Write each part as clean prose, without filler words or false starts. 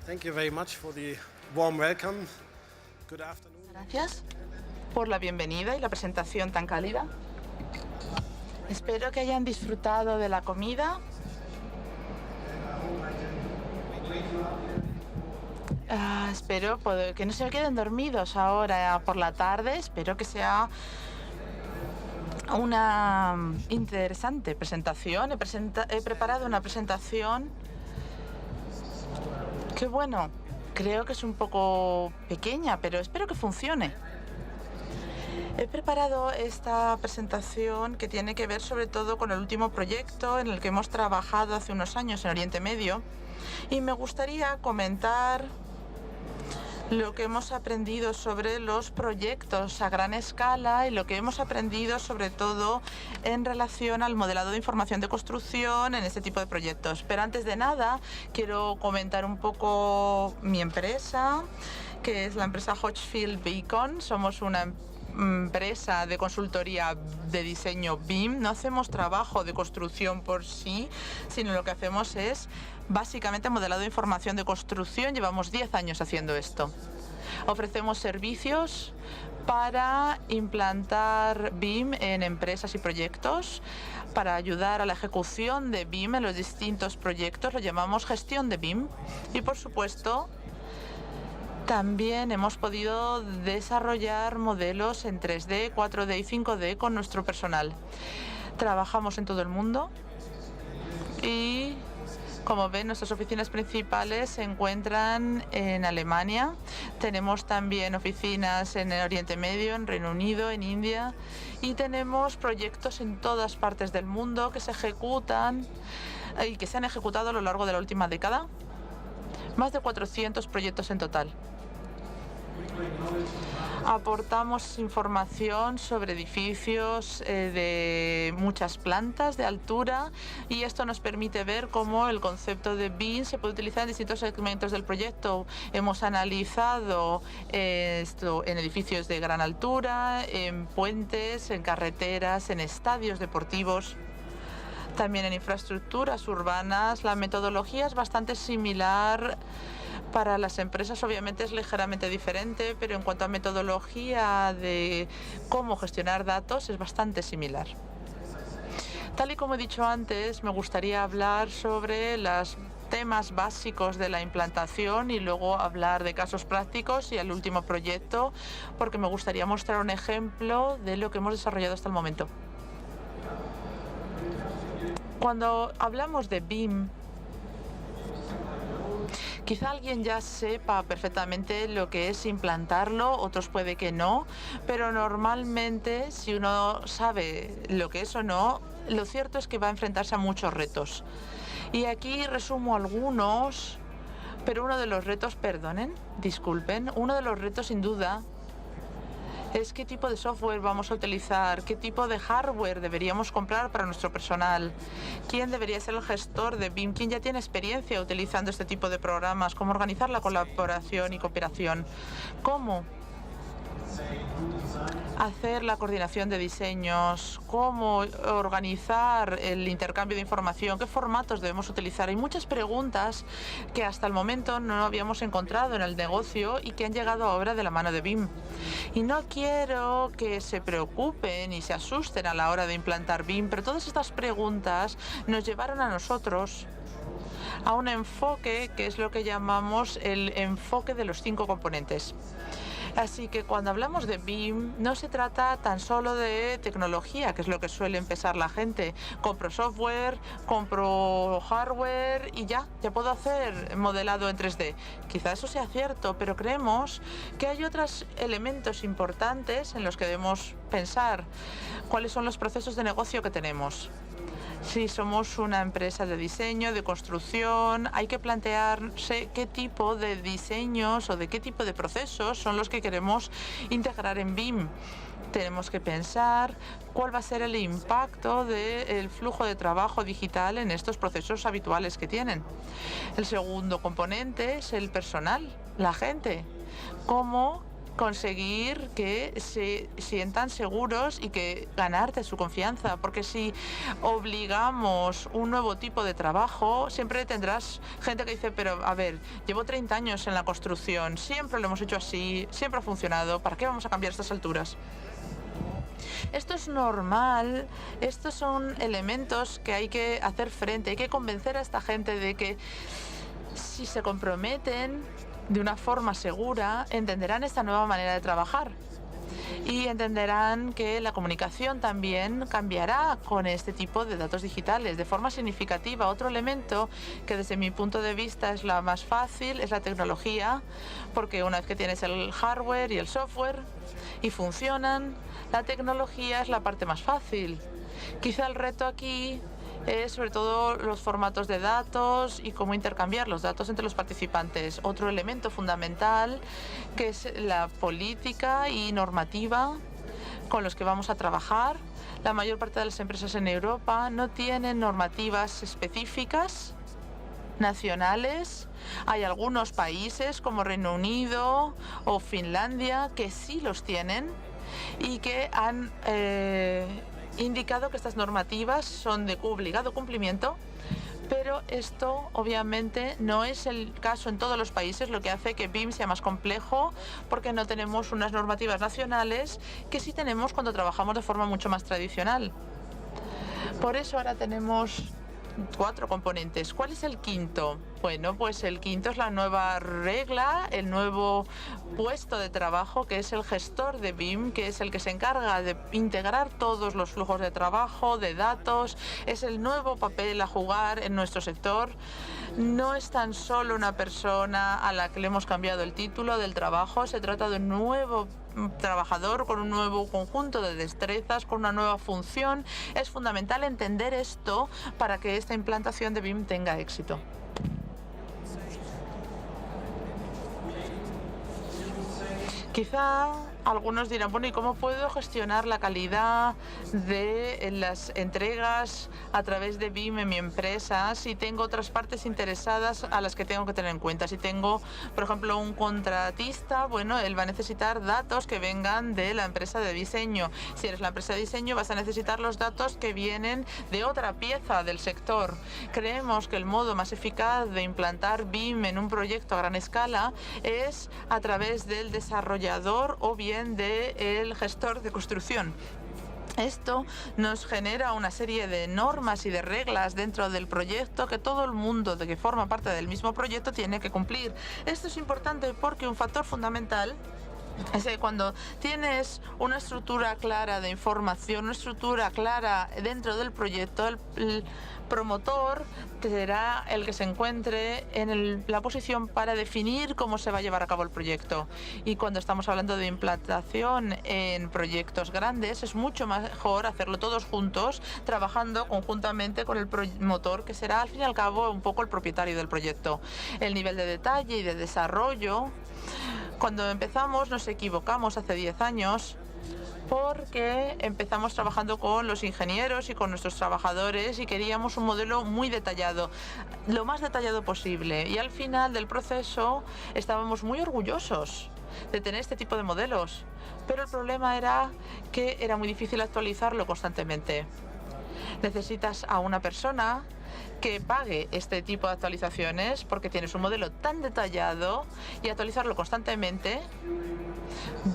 Thank you very much for the warm welcome. Good afternoon. Gracias por la bienvenida y la presentación tan cálida. Espero que hayan disfrutado de la comida. Espero que no se queden dormidos ahora por la tarde. Espero que sea una interesante presentación. He preparado una presentación que, bueno, creo que es un poco pequeña, pero espero que funcione. He preparado esta presentación que tiene que ver sobre todo con el último proyecto en el que hemos trabajado hace unos años en Oriente Medio, y me gustaría comentar lo que hemos aprendido sobre los proyectos a gran escala y lo que hemos aprendido sobre todo en relación al modelado de información de construcción en este tipo de proyectos. Pero antes de nada, quiero comentar un poco mi empresa, que es la empresa Hochschild Beacon. Somos una empresa de consultoría de diseño BIM. No hacemos trabajo de construcción por sí, sino lo que hacemos es básicamente modelado de información de construcción. Llevamos 10 años haciendo esto. Ofrecemos servicios para implantar BIM en empresas y proyectos, para ayudar a la ejecución de BIM en los distintos proyectos. Lo llamamos gestión de BIM. Y por supuesto, también hemos podido desarrollar modelos en 3D, 4D y 5D con nuestro personal. Trabajamos en todo el mundo y, como ven, nuestras oficinas principales se encuentran en Alemania. Tenemos también oficinas en el Oriente Medio, en Reino Unido, en India, y tenemos proyectos en todas partes del mundo que se ejecutan y que se han ejecutado a lo largo de la última década. Más de 400 proyectos en total. Aportamos información sobre edificios de muchas plantas de altura, y esto nos permite ver cómo el concepto de BIM se puede utilizar en distintos segmentos del proyecto. Hemos analizado esto en edificios de gran altura, en puentes, en carreteras, en estadios deportivos, también en infraestructuras urbanas. La metodología es bastante similar. Para las empresas obviamente es ligeramente diferente, pero en cuanto a metodología de cómo gestionar datos es bastante similar. Tal y como he dicho antes, me gustaría hablar sobre los temas básicos de la implantación y luego hablar de casos prácticos y el último proyecto, porque me gustaría mostrar un ejemplo de lo que hemos desarrollado hasta el momento. Cuando hablamos de BIM, quizá alguien ya sepa perfectamente lo que es implantarlo, otros puede que no, pero normalmente si uno sabe lo que es o no, lo cierto es que va a enfrentarse a muchos retos. Y aquí resumo algunos, pero uno de los retos, uno de los retos sin duda es qué tipo de software vamos a utilizar, qué tipo de hardware deberíamos comprar para nuestro personal, quién debería ser el gestor de BIM, quién ya tiene experiencia utilizando este tipo de programas, cómo organizar la colaboración y cooperación, cómo hacer la coordinación de diseños, cómo organizar el intercambio de información, qué formatos debemos utilizar. Hay muchas preguntas que hasta el momento no habíamos encontrado en el negocio y que han llegado ahora de la mano de BIM. Y no quiero que se preocupen y se asusten a la hora de implantar BIM, pero todas estas preguntas nos llevaron a nosotros a un enfoque que es lo que llamamos el enfoque de los 5 componentes. Así que cuando hablamos de BIM no se trata tan solo de tecnología, que es lo que suele pensar la gente. Compro software, compro hardware y ya puedo hacer modelado en 3D. Quizá eso sea cierto, pero creemos que hay otros elementos importantes en los que debemos pensar. ¿Cuáles son los procesos de negocio que tenemos? Si somos una empresa de diseño, de construcción, hay que plantearse qué tipo de diseños o de qué tipo de procesos son los que queremos integrar en BIM. Tenemos que pensar cuál va a ser el impacto del flujo de trabajo digital en estos procesos habituales que tienen. El segundo componente es el personal, la gente. ¿Cómo conseguir que se sientan seguros y que ganarte su confianza, porque si obligamos un nuevo tipo de trabajo, siempre tendrás gente que dice, pero a ver, llevo 30 años en la construcción, siempre lo hemos hecho así, siempre ha funcionado, ¿para qué vamos a cambiar a estas alturas? Esto es normal, estos son elementos que hay que hacer frente, hay que convencer a esta gente de que si se comprometen de una forma segura, entenderán esta nueva manera de trabajar y entenderán que la comunicación también cambiará con este tipo de datos digitales de forma significativa. Otro elemento que desde mi punto de vista es la más fácil es la tecnología, porque una vez que tienes el hardware y el software y funcionan, la tecnología es la parte más fácil. Quizá el reto aquí es sobre todo los formatos de datos y cómo intercambiar los datos entre los participantes. Otro elemento fundamental que es la política y normativa con los que vamos a trabajar. La mayor parte de las empresas en Europa no tienen normativas específicas nacionales. Hay algunos países como Reino Unido o Finlandia que sí los tienen y que han indicado que estas normativas son de obligado cumplimiento, pero esto obviamente no es el caso en todos los países, lo que hace que BIM sea más complejo porque no tenemos unas normativas nacionales que sí tenemos cuando trabajamos de forma mucho más tradicional. Por eso ahora tenemos 4 componentes. ¿Cuál es el quinto? Bueno, pues el quinto es la nueva regla, el nuevo puesto de trabajo, que es el gestor de BIM, que es el que se encarga de integrar todos los flujos de trabajo, de datos. Es el nuevo papel a jugar en nuestro sector. No es tan solo una persona a la que le hemos cambiado el título del trabajo, se trata de un nuevo trabajador con un nuevo conjunto de destrezas, con una nueva función. Es fundamental entender esto para que esta implantación de BIM tenga éxito. Quizá algunos dirán, bueno, ¿y cómo puedo gestionar la calidad de las entregas a través de BIM en mi empresa si tengo otras partes interesadas a las que tengo que tener en cuenta? Si tengo, por ejemplo, un contratista, bueno, él va a necesitar datos que vengan de la empresa de diseño. Si eres la empresa de diseño, vas a necesitar los datos que vienen de otra pieza del sector. Creemos que el modo más eficaz de implantar BIM en un proyecto a gran escala es a través del desarrollador o bien del gestor de construcción. Esto nos genera una serie de normas y de reglas dentro del proyecto que todo el mundo de que forma parte del mismo proyecto tiene que cumplir. Esto es importante porque un factor fundamental es que cuando tienes una estructura clara de información, una estructura clara dentro del proyecto, el promotor será el que se encuentre en la posición para definir cómo se va a llevar a cabo el proyecto. Y cuando estamos hablando de implantación en proyectos grandes, es mucho mejor hacerlo todos juntos, trabajando conjuntamente con el promotor, que será al fin y al cabo un poco el propietario del proyecto. El nivel de detalle y de desarrollo. Cuando empezamos nos equivocamos hace 10 años porque empezamos trabajando con los ingenieros y con nuestros trabajadores y queríamos un modelo muy detallado, lo más detallado posible. Y al final del proceso estábamos muy orgullosos de tener este tipo de modelos, pero el problema era que era muy difícil actualizarlo constantemente. Necesitas a una persona que pague este tipo de actualizaciones porque tienes un modelo tan detallado y actualizarlo constantemente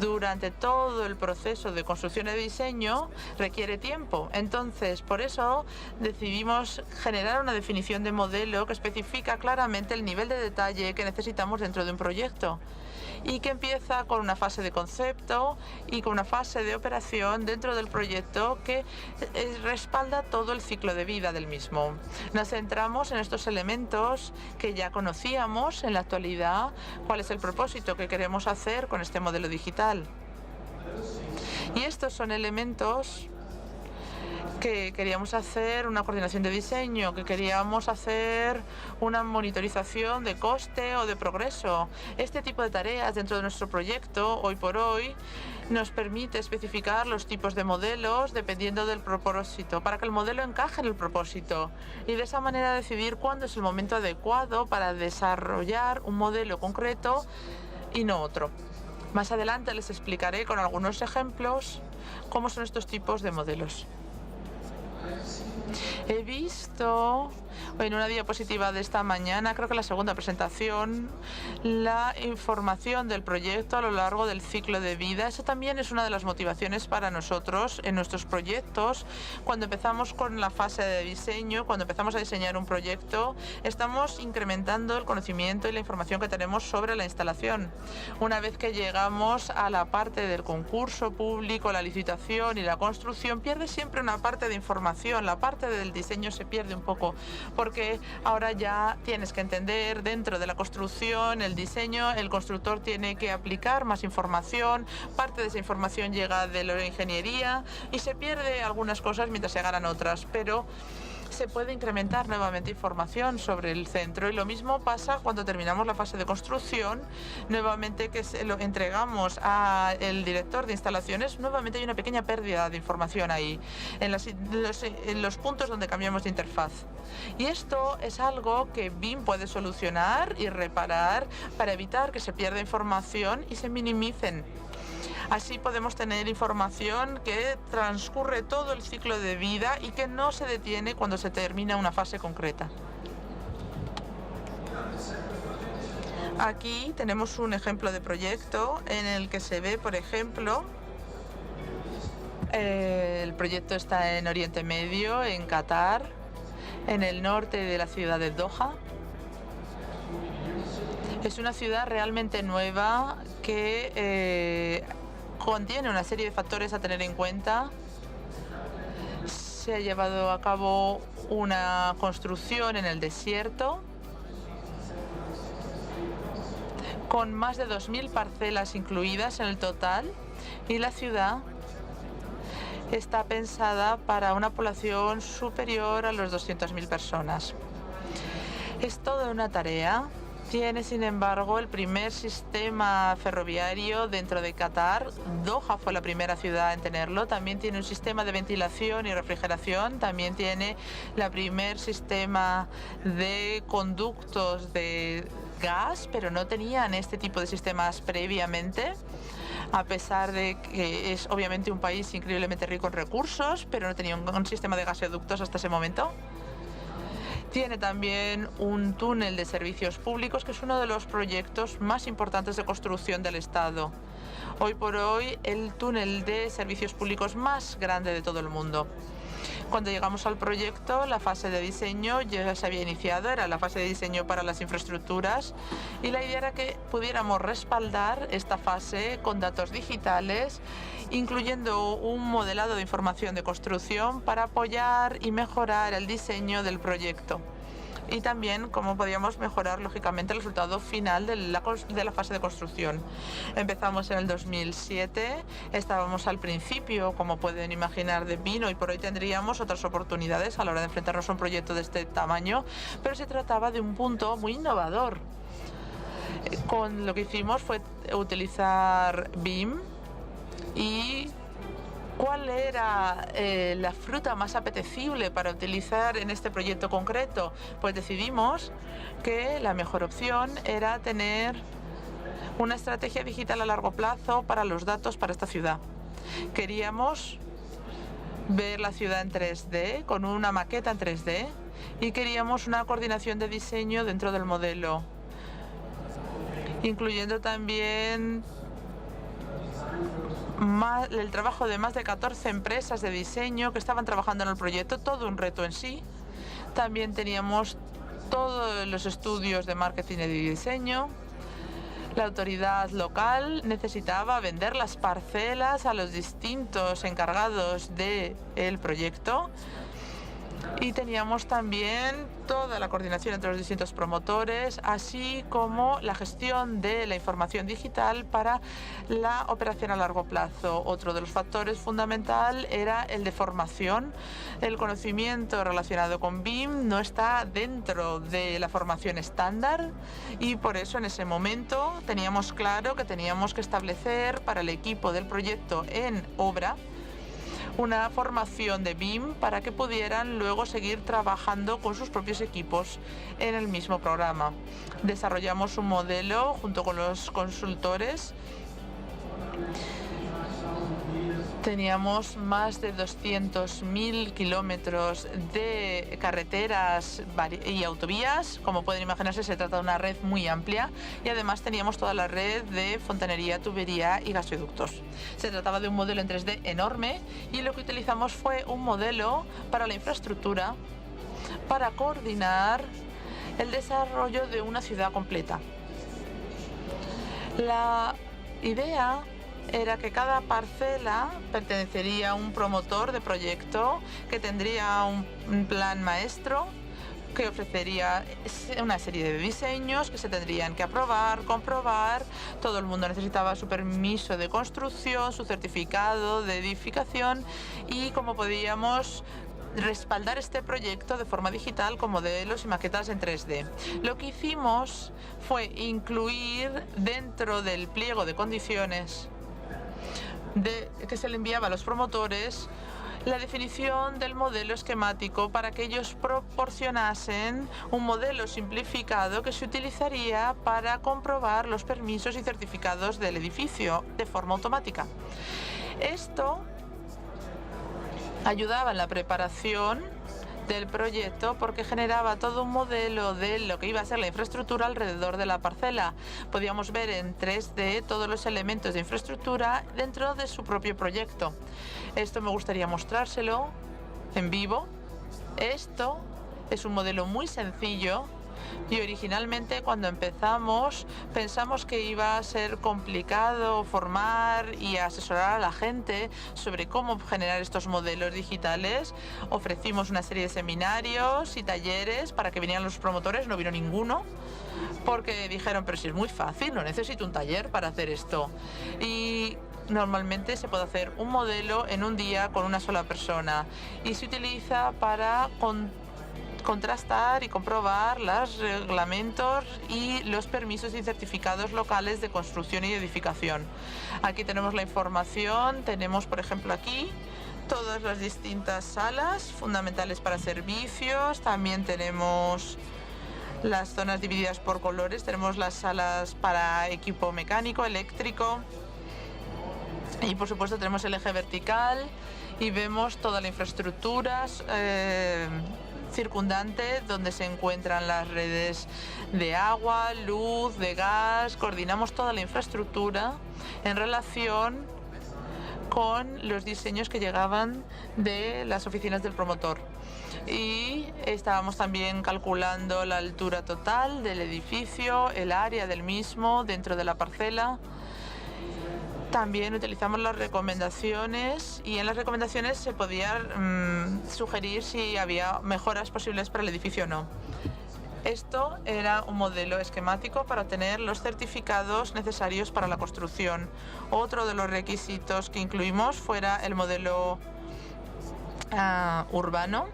durante todo el proceso de construcción y diseño requiere tiempo. Entonces, por eso decidimos generar una definición de modelo que especifica claramente el nivel de detalle que necesitamos dentro de un proyecto y que empieza con una fase de concepto y con una fase de operación dentro del proyecto que respalda todo el ciclo de vida del mismo. Nos centramos en estos elementos que ya conocíamos en la actualidad, cuál es el propósito que queremos hacer con este modelo digital. Y estos son elementos que queríamos hacer una coordinación de diseño, que queríamos hacer una monitorización de coste o de progreso. Este tipo de tareas dentro de nuestro proyecto, hoy por hoy, nos permite especificar los tipos de modelos dependiendo del propósito, para que el modelo encaje en el propósito y de esa manera decidir cuándo es el momento adecuado para desarrollar un modelo concreto y no otro. Más adelante les explicaré con algunos ejemplos cómo son estos tipos de modelos. He visto en una diapositiva de esta mañana, creo que la segunda presentación, la información del proyecto a lo largo del ciclo de vida. Eso también es una de las motivaciones para nosotros en nuestros proyectos. Cuando empezamos con la fase de diseño, cuando empezamos a diseñar un proyecto, estamos incrementando el conocimiento y la información que tenemos sobre la instalación. Una vez que llegamos a la parte del concurso público, la licitación y la construcción, pierde siempre una parte de información. La parte del diseño se pierde un poco, porque ahora ya tienes que entender dentro de la construcción, el diseño, el constructor tiene que aplicar más información, parte de esa información llega de la ingeniería y se pierde algunas cosas mientras se ganan otras, pero se puede incrementar nuevamente información sobre el centro, y lo mismo pasa cuando terminamos la fase de construcción, nuevamente que se lo entregamos al director de instalaciones, nuevamente hay una pequeña pérdida de información ahí, en los puntos donde cambiamos de interfaz. Y esto es algo que BIM puede solucionar y reparar para evitar que se pierda información y se minimicen. Así podemos tener información que transcurre todo el ciclo de vida y que no se detiene cuando se termina una fase concreta. Aquí tenemos un ejemplo de proyecto en el que se ve, por ejemplo, el proyecto está en Oriente Medio, en Qatar, en el norte de la ciudad de Doha. Es una ciudad realmente nueva que contiene una serie de factores a tener en cuenta. Se ha llevado a cabo una construcción en el desierto con más de 2.000 parcelas incluidas en el total, y la ciudad está pensada para una población superior a los 200.000 personas. Es toda una tarea. Tiene, sin embargo, el primer sistema ferroviario dentro de Qatar. Doha fue la primera ciudad en tenerlo. También tiene un sistema de ventilación y refrigeración. También tiene el primer sistema de conductos de gas, pero no tenían este tipo de sistemas previamente, a pesar de que es obviamente un país increíblemente rico en recursos, pero no tenía un sistema de gasoductos hasta ese momento. Tiene también un túnel de servicios públicos, que es uno de los proyectos más importantes de construcción del Estado. Hoy por hoy, el túnel de servicios públicos más grande de todo el mundo. Cuando llegamos al proyecto, la fase de diseño ya se había iniciado, era la fase de diseño para las infraestructuras, y la idea era que pudiéramos respaldar esta fase con datos digitales, incluyendo un modelado de información de construcción para apoyar y mejorar el diseño del proyecto. Y también cómo podíamos mejorar, lógicamente, el resultado final de la fase de construcción. Empezamos en el 2007, estábamos al principio, como pueden imaginar, de BIM. Hoy por hoy tendríamos otras oportunidades a la hora de enfrentarnos a un proyecto de este tamaño, pero se trataba de un punto muy innovador. Con lo que hicimos fue utilizar BIM. ¿Y cuál era la fruta más apetecible para utilizar en este proyecto concreto? Pues decidimos que la mejor opción era tener una estrategia digital a largo plazo para los datos para esta ciudad. Queríamos ver la ciudad en 3D, con una maqueta en 3D, y queríamos una coordinación de diseño dentro del modelo, incluyendo también el trabajo de más de 14 empresas de diseño que estaban trabajando en el proyecto, todo un reto en sí. También teníamos todos los estudios de marketing y de diseño. La autoridad local necesitaba vender las parcelas a los distintos encargados del proyecto. Y teníamos también toda la coordinación entre los distintos promotores, así como la gestión de la información digital para la operación a largo plazo. Otro de los factores fundamental era el de formación. El conocimiento relacionado con BIM no está dentro de la formación estándar, y por eso en ese momento teníamos claro que teníamos que establecer para el equipo del proyecto en obra una formación de BIM para que pudieran luego seguir trabajando con sus propios equipos en el mismo programa. Desarrollamos un modelo junto con los consultores Teníamos más de 200.000 kilómetros de carreteras y autovías. Como pueden imaginarse, se trata de una red muy amplia y además teníamos toda la red de fontanería, tubería y gasoductos. Se trataba de un modelo en 3D enorme y lo que utilizamos fue un modelo para la infraestructura para coordinar el desarrollo de una ciudad completa. La idea era que cada parcela pertenecería a un promotor de proyecto que tendría un plan maestro que ofrecería una serie de diseños que se tendrían que aprobar, comprobar. Todo el mundo necesitaba su permiso de construcción, su certificado de edificación y cómo podíamos respaldar este proyecto de forma digital con modelos y maquetas en 3D. Lo que hicimos fue incluir dentro del pliego de condiciones que se le enviaba a los promotores la definición del modelo esquemático para que ellos proporcionasen un modelo simplificado que se utilizaría para comprobar los permisos y certificados del edificio de forma automática. Esto ayudaba en la preparación del proyecto porque generaba todo un modelo de lo que iba a ser la infraestructura alrededor de la parcela. Podíamos ver en 3D todos los elementos de infraestructura dentro de su propio proyecto. Esto me gustaría mostrárselo en vivo. Esto es un modelo muy sencillo y originalmente cuando empezamos pensamos que iba a ser complicado formar y asesorar a la gente sobre cómo generar estos modelos digitales. Ofrecimos una serie de seminarios y talleres para que vinieran los promotores, no vino ninguno porque dijeron, pero si es muy fácil, no necesito un taller para hacer esto. Y normalmente se puede hacer un modelo en un día con una sola persona y se utiliza para contrastar y comprobar los reglamentos y los permisos y certificados locales de construcción y edificación. Aquí tenemos la información, tenemos por ejemplo aquí todas las distintas salas fundamentales para servicios, también tenemos las zonas divididas por colores, tenemos las salas para equipo mecánico, eléctrico y por supuesto tenemos el eje vertical y vemos toda la infraestructura circundante donde se encuentran las redes de agua, luz, de gas. Coordinamos toda la infraestructura en relación con los diseños que llegaban de las oficinas del promotor. Y estábamos también calculando la altura total del edificio, el área del mismo dentro de la parcela. También utilizamos las recomendaciones y en las recomendaciones se podía sugerir si había mejoras posibles para el edificio o no. Esto era un modelo esquemático para obtener los certificados necesarios para la construcción. Otro de los requisitos que incluimos fuera el modelo urbano,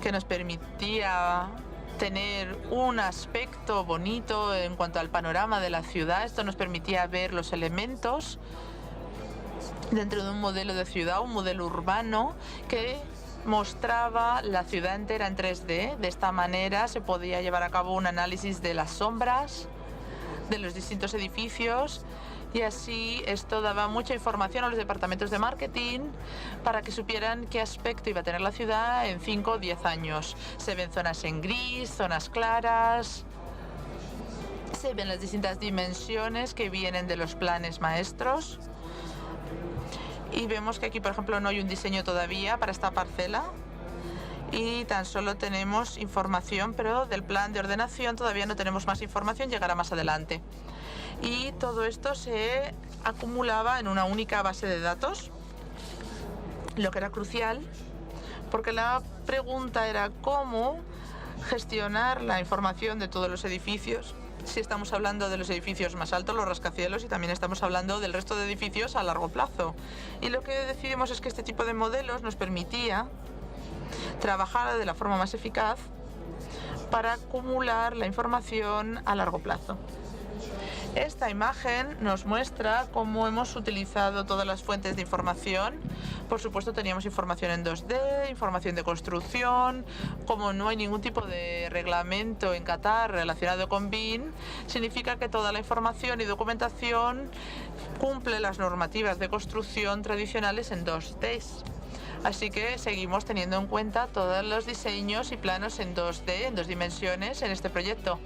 que nos permitía tener un aspecto bonito en cuanto al panorama de la ciudad. Esto nos permitía ver los elementos dentro de un modelo de ciudad, un modelo urbano que mostraba la ciudad entera en 3D. De esta manera se podía llevar a cabo un análisis de las sombras de los distintos edificios y así esto daba mucha información a los departamentos de marketing para que supieran qué aspecto iba a tener la ciudad en 5 o 10 años. Se ven zonas en gris, zonas claras, se ven las distintas dimensiones que vienen de los planes maestros y vemos que aquí, por ejemplo, no hay un diseño todavía para esta parcela y tan solo tenemos información, pero del plan de ordenación todavía no tenemos más información, llegará más adelante. Y todo esto se acumulaba en una única base de datos, lo que era crucial, porque la pregunta era cómo gestionar la información de todos los edificios. Si estamos hablando de los edificios más altos, los rascacielos, y también estamos hablando del resto de edificios a largo plazo. Y lo que decidimos es que este tipo de modelos nos permitía trabajar de la forma más eficaz para acumular la información a largo plazo. Esta imagen nos muestra cómo hemos utilizado todas las fuentes de información. Por supuesto, teníamos información en 2D, información de construcción. Como no hay ningún tipo de reglamento en Qatar relacionado con BIM, significa que toda la información y documentación cumple las normativas de construcción tradicionales en 2D. Así que seguimos teniendo en cuenta todos los diseños y planos en 2D, en 2 dimensiones, en este proyecto.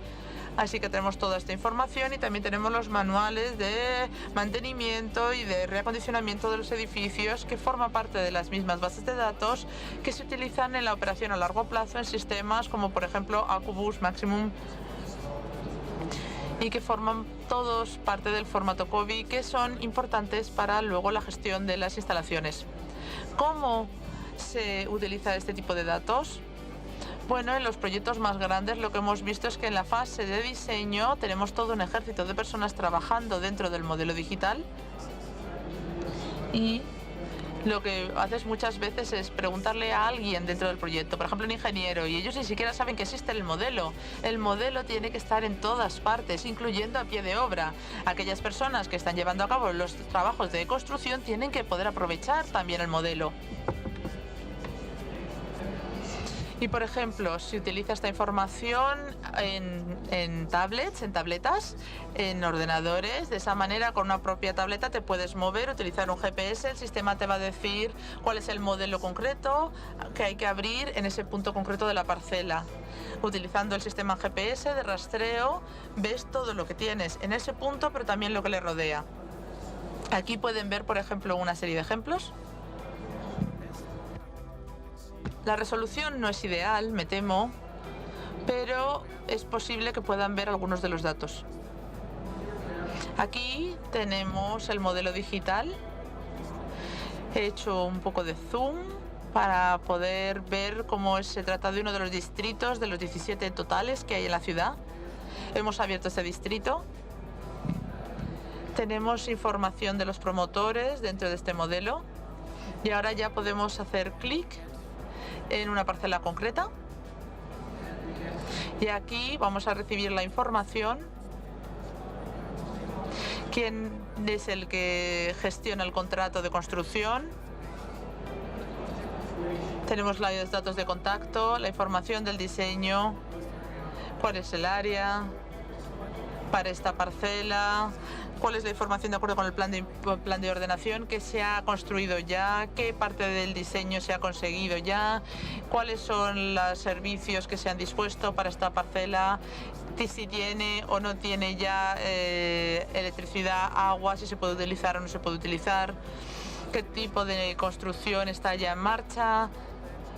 Así que tenemos toda esta información y también tenemos los manuales de mantenimiento y de reacondicionamiento de los edificios que forman parte de las mismas bases de datos que se utilizan en la operación a largo plazo en sistemas como por ejemplo Acubus, Maximum, y que forman todos parte del formato COBie, que son importantes para luego la gestión de las instalaciones. ¿Cómo se utiliza este tipo de datos? Bueno, en los proyectos más grandes lo que hemos visto es que en la fase de diseño tenemos todo un ejército de personas trabajando dentro del modelo digital y lo que haces muchas veces es preguntarle a alguien dentro del proyecto, por ejemplo un ingeniero, y ellos ni siquiera saben que existe el modelo. El modelo tiene que estar en todas partes, incluyendo a pie de obra. Aquellas personas que están llevando a cabo los trabajos de construcción tienen que poder aprovechar también el modelo. Y, por ejemplo, si utiliza esta información en tablets, en tabletas, en ordenadores, de esa manera, con una propia tableta te puedes mover, utilizar un GPS, el sistema te va a decir cuál es el modelo concreto que hay que abrir en ese punto concreto de la parcela. Utilizando el sistema GPS de rastreo, ves todo lo que tienes en ese punto, pero también lo que le rodea. Aquí pueden ver, por ejemplo, una serie de ejemplos. La resolución no es ideal, me temo, pero es posible que puedan ver algunos de los datos. Aquí tenemos el modelo digital. He hecho un poco de zoom para poder ver cómo se trata de uno de los distritos de los 17 totales que hay en la ciudad. Hemos abierto este distrito. Tenemos información de los promotores dentro de este modelo y ahora ya podemos hacer clic en una parcela concreta y aquí vamos a recibir la información. ¿Quién es el que gestiona el contrato de construcción? Tenemos los datos de contacto, la información del diseño, cuál es el área para esta parcela, cuál es la información de acuerdo con el plan de ordenación que se ha construido ya, qué parte del diseño se ha conseguido ya, cuáles son los servicios que se han dispuesto para esta parcela, si tiene o no tiene ya electricidad, agua, si se puede utilizar o no se puede utilizar, qué tipo de construcción está ya en marcha,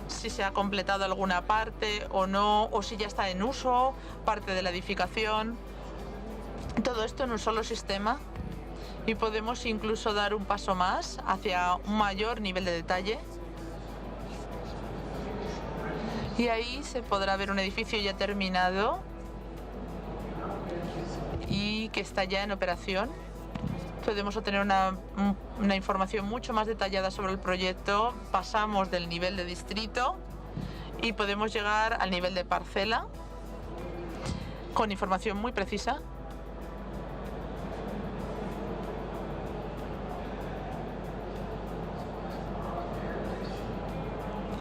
si se ha completado alguna parte o no, o si ya está en uso parte de la edificación. Todo esto en un solo sistema y podemos incluso dar un paso más hacia un mayor nivel de detalle. Y ahí se podrá ver un edificio ya terminado y que está ya en operación. Podemos obtener una información mucho más detallada sobre el proyecto. Pasamos del nivel de distrito y podemos llegar al nivel de parcela con información muy precisa.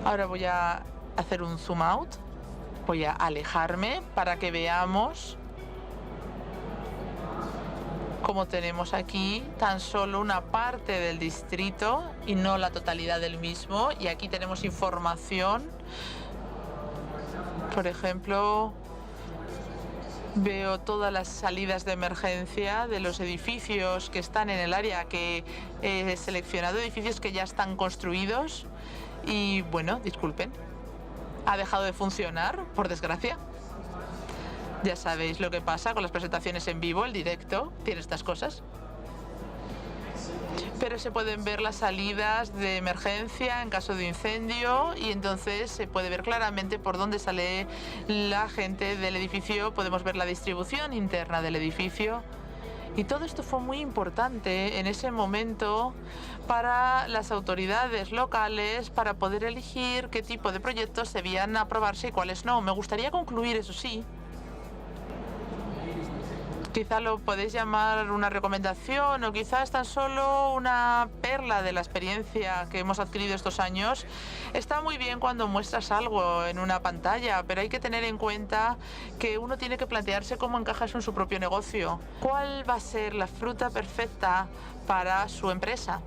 Ahora voy a hacer un zoom out, voy a alejarme para que veamos cómo tenemos aquí tan solo una parte del distrito y no la totalidad del mismo. Y aquí tenemos información, por ejemplo, veo todas las salidas de emergencia de los edificios que están en el área que he seleccionado, edificios que ya están construidos. Y bueno, disculpen, ha dejado de funcionar, por desgracia. Ya sabéis lo que pasa con las presentaciones en vivo, el directo, tiene estas cosas. Pero se pueden ver las salidas de emergencia en caso de incendio y entonces se puede ver claramente por dónde sale la gente del edificio. Podemos ver la distribución interna del edificio. Y todo esto fue muy importante en ese momento para las autoridades locales para poder elegir qué tipo de proyectos debían aprobarse y cuáles no. Me gustaría concluir, eso sí, Quizá lo podéis llamar una recomendación o quizá es tan solo una perla de la experiencia que hemos adquirido estos años. Está muy bien cuando muestras algo en una pantalla, pero hay que tener en cuenta que uno tiene que plantearse cómo encaja eso en su propio negocio. ¿Cuál va a ser la fruta perfecta para su empresa?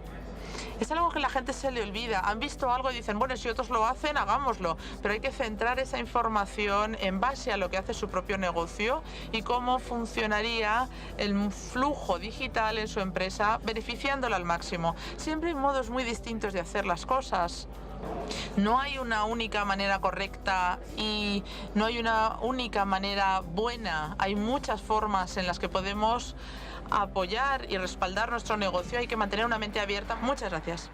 Es algo que la gente se le olvida. Han visto algo y dicen, bueno, si otros lo hacen, hagámoslo. Pero hay que centrar esa información en base a lo que hace su propio negocio y cómo funcionaría el flujo digital en su empresa, beneficiándola al máximo. Siempre hay modos muy distintos de hacer las cosas. No hay una única manera correcta y no hay una única manera buena. Hay muchas formas en las que podemos apoyar y respaldar nuestro negocio. Hay que mantener una mente abierta. Muchas gracias.